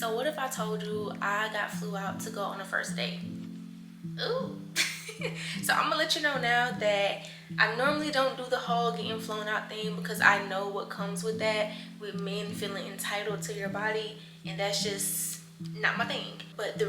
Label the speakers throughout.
Speaker 1: So what if I told you I got flew out to go on a first date? Ooh. So I'm gonna let you know now that I normally don't do the whole getting flown out thing because I know what comes with that, with men feeling entitled to your body, and that's just not my thing. But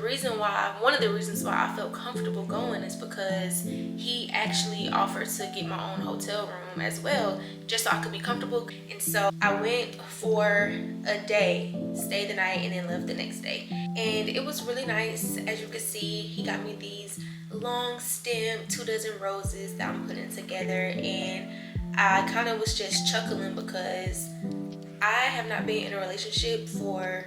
Speaker 1: one of the reasons why I felt comfortable going is because he actually offered to get my own hotel room as well, just so I could be comfortable. And so I went for a day, stayed the night, and then left the next day. And it was really nice. As you can see, he got me these long stem 2 dozen roses that I'm putting together, and I kind of was just chuckling because I have not been in a relationship for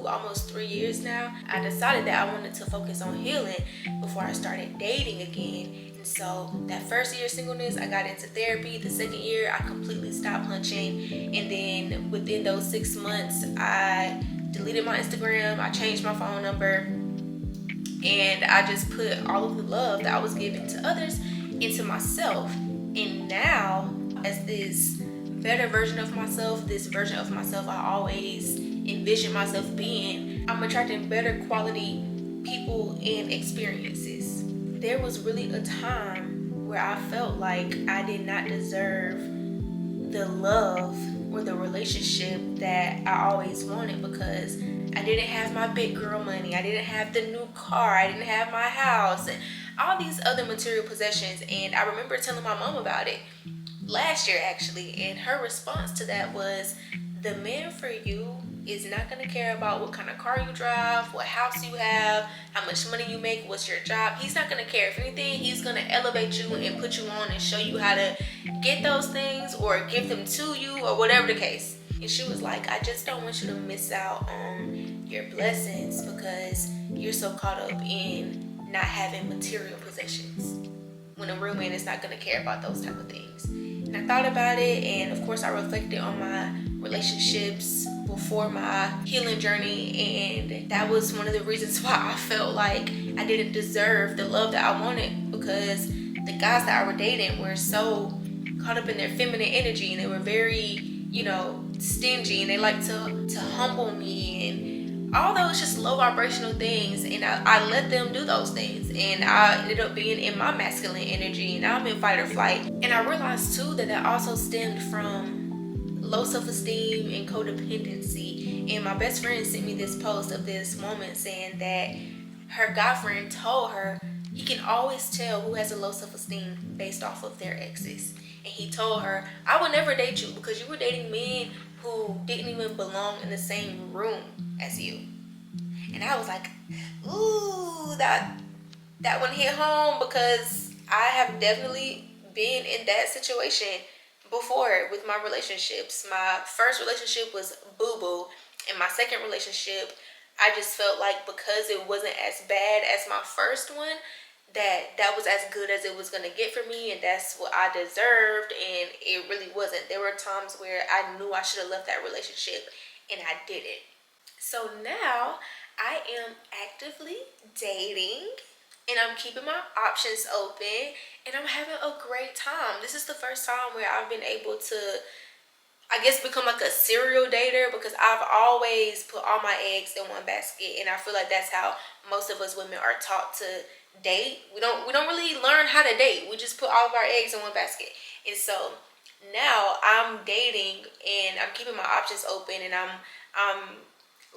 Speaker 1: almost 3 years now. I decided that I wanted to focus on healing before I started dating again. And so that first year of singleness, I got into therapy. The second year, I completely stopped hunching. And then within those 6 months, I deleted my Instagram. I changed my phone number. And I just put all of the love that I was giving to others into myself. And now, as this better version of myself, this version of myself I always envisioned myself being, I'm attracting better quality people and experiences. There was really a time where I felt like I did not deserve the love or the relationship that I always wanted because I didn't have my big girl money, I didn't have the new car, I didn't have my house, and all these other material possessions. And I remember telling my mom about it last year actually, and her response to that was, the man for you is not going to care about what kind of car you drive, what house you have, how much money you make, what's your job. He's not going to care. If anything, he's going to elevate you and put you on and show you how to get those things or give them to you or whatever the case. And she was like, I just don't want you to miss out on your blessings because you're so caught up in not having material possessions, when a real man is not going to care about those type of things. And I thought about it, and of course I reflected on my relationships before my healing journey, and that was one of the reasons why I felt like I didn't deserve the love that I wanted, because the guys that I were dating were so caught up in their feminine energy, and they were very, stingy, and they like to humble me and all those just low vibrational things. And I let them do those things, and I ended up being in my masculine energy, and now I'm in fight or flight. And I realized too that also stemmed from low self-esteem and codependency. And my best friend sent me this post of this woman saying that her guy friend told her he can always tell who has a low self-esteem based off of their exes. And he told her, I would never date you because you were dating men who didn't even belong in the same room as you. And I was like, ooh, that one hit home, because I have definitely been in that situation before with my relationships. My first relationship was boo-boo, and my second relationship, I just felt like because it wasn't as bad as my first one, that was as good as it was going to get for me, and that's what I deserved. And it really wasn't. There were times where I knew I should have left that relationship, and I didn't. So now I am actively dating, and I'm keeping my options open, and I'm having a great time. This is the first time where I've been able to, I guess, become like a serial dater, because I've always put all my eggs in one basket, and I feel like that's how most of us women are taught to date. We don't really learn how to date. We just put all of our eggs in one basket. And so now I'm dating, and I'm keeping my options open, and I'm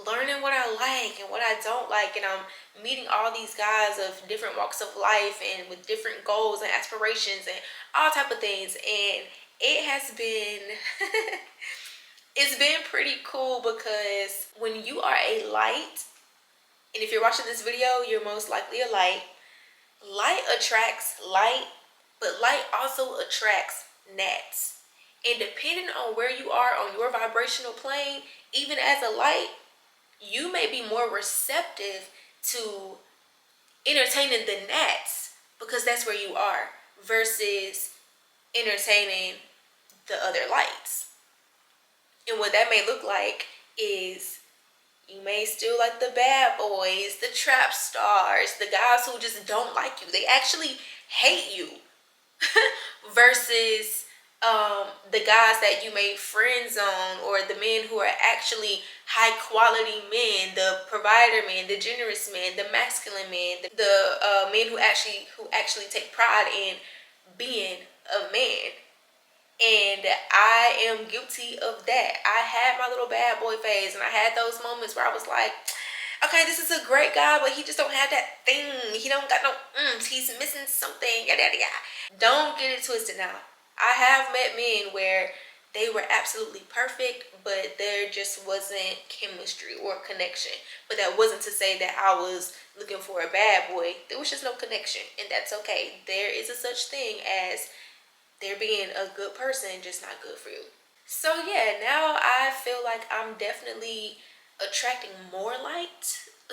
Speaker 1: learning what I like and what I don't like, and I'm meeting all these guys of different walks of life and with different goals and aspirations and all type of things. And it has been it's been pretty cool, because when you are a light, and if you're watching this video, you're most likely a light attracts light, but light also attracts gnats. And depending on where you are on your vibrational plane, even as a light, you may be more receptive to entertaining the gnats, because that's where you are, versus entertaining the other lights. And what that may look like is you may still like the bad boys, the trap stars, the guys who just don't like you. They actually hate you. Versus the guys that you made friends on, or the men who are actually high quality men, the provider men, the generous men, the masculine men, the men who actually take pride in being a man. And I am guilty of that. I had my little bad boy phase, and I had those moments where I was like, okay, this is a great guy, but he just don't have that thing. He don't got no he's missing something, yada yada yada. Don't get it twisted now. I have met men where they were absolutely perfect, but there just wasn't chemistry or connection. But that wasn't to say that I was looking for a bad boy. There was just no connection, and that's okay. There is a such thing as there being a good person, just not good for you. So yeah, now I feel like I'm definitely attracting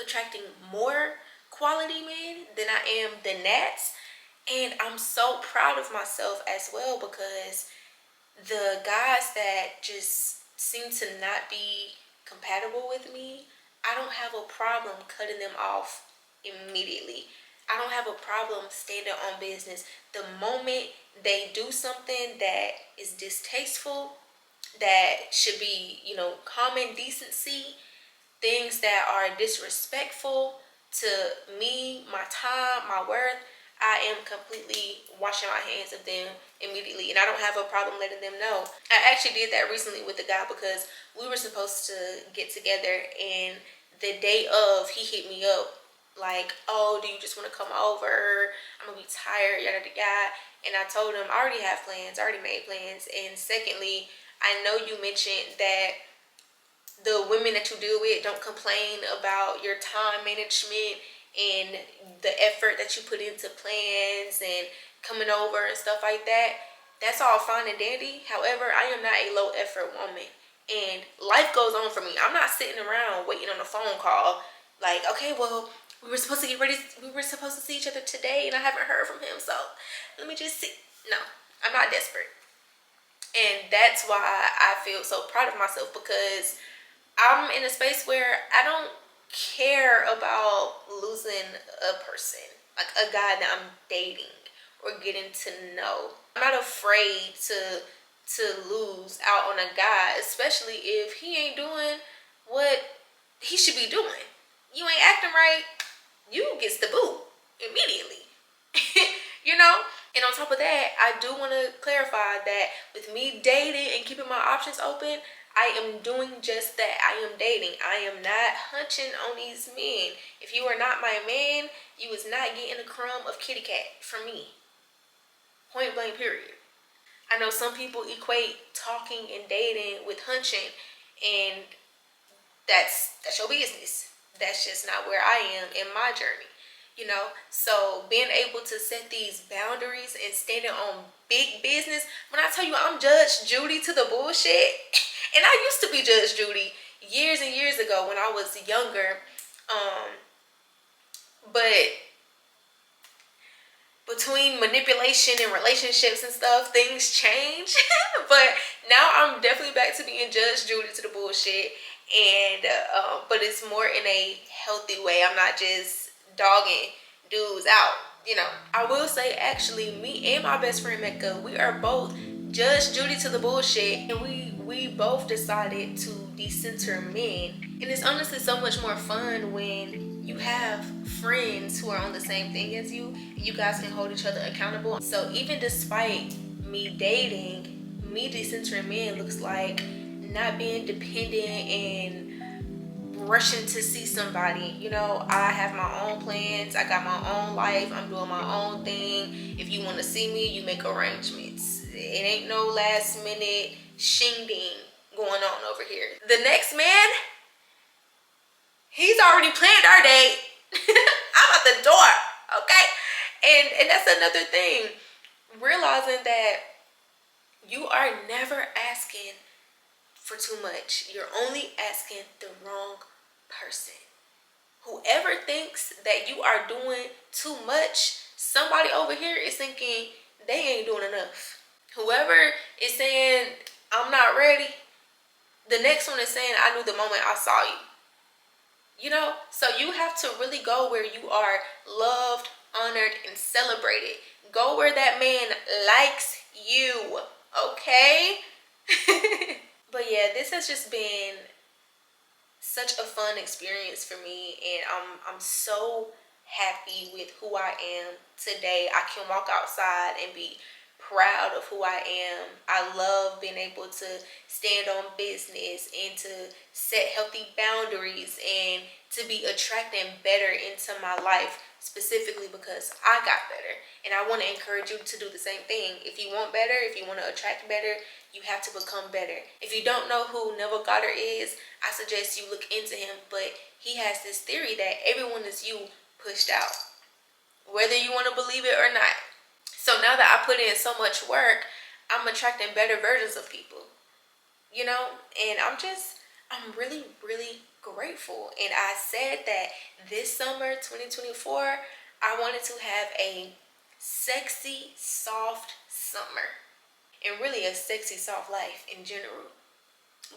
Speaker 1: attracting more quality men than I am the gnats. And I'm so proud of myself as well, because the guys that just seem to not be compatible with me, I don't have a problem cutting them off immediately. I don't have a problem standing on business. The moment they do something that is distasteful, that should be, common decency, things that are disrespectful to me, my time, my worth, I am completely washing my hands of them immediately. And I don't have a problem letting them know. I actually did that recently with a guy, because we were supposed to get together, and the day of, he hit me up like, oh, do you just want to come over? I'm gonna be tired, yada yada yada. And I told him I already have plans, I already made plans. And secondly, I know you mentioned that the women that you deal with don't complain about your time management and the effort that you put into plans and coming over and stuff like that. That's all fine and dandy. However, I am not a low effort woman, and life goes on for me. I'm not sitting around waiting on a phone call like, okay, well, we were supposed to get ready, we were supposed to see each other today, and I haven't heard from him, so let me just see. No, I'm not desperate. And that's why I feel so proud of myself, because I'm in a space where I don't care about losing a person, like a guy that I'm dating or getting to know. I'm not afraid to lose out on a guy, especially if he ain't doing what he should be doing. You ain't acting right, you gets the boot immediately. you know? And on top of that, I do want to clarify that with me dating and keeping my options open, I am doing just that. I am dating. I am not hunching on these men. If you are not my man, you is not getting a crumb of kitty cat from me. Point blank, period. I know some people equate talking and dating with hunching, and that's your business. That's just not where I am in my journey. So being able to set these boundaries and standing on big business. When I tell you I'm Judge Judy to the bullshit, and I used to be Judge Judy years and years ago when I was younger, but between manipulation and relationships and stuff, things change. But now I'm definitely back to being Judge Judy to the bullshit, and but it's more in a healthy way. I'm not just dogging dudes out. I will say, actually, me and my best friend Mecca, we are both Judge Judy to the bullshit, and we both decided to decenter men. And it's honestly so much more fun when you have friends who are on the same thing as you, and you guys can hold each other accountable. So even despite me dating, me decentering men looks like not being dependent and rushing to see somebody. I have my own plans, I got my own life, I'm doing my own thing. If you want to see me, you make arrangements. It ain't no last minute shing-ding going on over here. The next man, he's already planned our date. I'm at the door, okay? And that's another thing, realizing that you are never asking for too much. You're only asking the wrong person. Whoever thinks that you are doing too much, somebody over here is thinking they ain't doing enough. Whoever is saying I'm not ready, the next one is saying I knew the moment I saw you. So you have to really go where you are loved, honored, and celebrated. Go where that man likes you, okay? But yeah, this has just been such a fun experience for me, and I'm so happy with who I am today. I can walk outside and be proud of who I am. I love being able to stand on business and to set healthy boundaries and to be attracting better into my life, specifically because I got better. And I want to encourage you to do the same thing. If you want better, if you want to attract better, you have to become better. If you don't know who Neville Goddard is, I suggest you look into him. But he has this theory that everyone is you pushed out, whether you want to believe it or not. So now that I put in so much work, I'm attracting better versions of people, you know? And I'm really, really grateful. And I said that this summer, 2024, I wanted to have a sexy, soft summer. And really a sexy, soft life in general.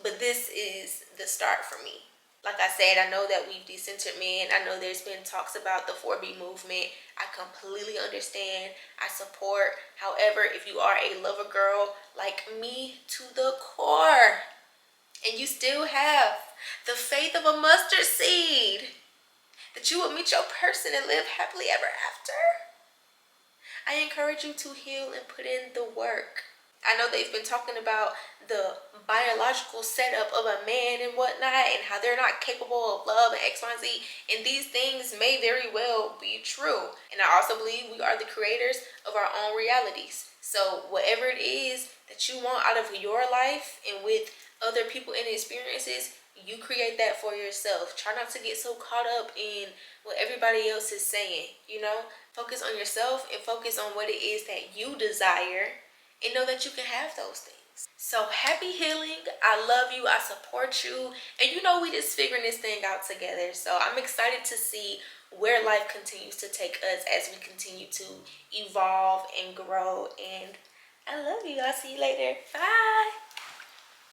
Speaker 1: But this is the start for me. Like I said, I know that we've decentered men. I know there's been talks about the 4B movement. I completely understand. I support. However, if you are a lover girl like me to the core, and you still have the faith of a mustard seed, that you will meet your person and live happily ever after, I encourage you to heal and put in the work. I know they've been talking about the biological setup of a man and whatnot, and how they're not capable of love and X, Y, and Z. And these things may very well be true. And I also believe we are the creators of our own realities. So whatever it is that you want out of your life and with other people and experiences, you create that for yourself. Try not to get so caught up in what everybody else is saying, you know? Focus on yourself and focus on what it is that you desire, and know that you can have those things. So happy healing. I love you. I support you. And you know, we just figuring this thing out together. So I'm excited to see where life continues to take us as we continue to evolve and grow. And I love you. I'll see you later. Bye.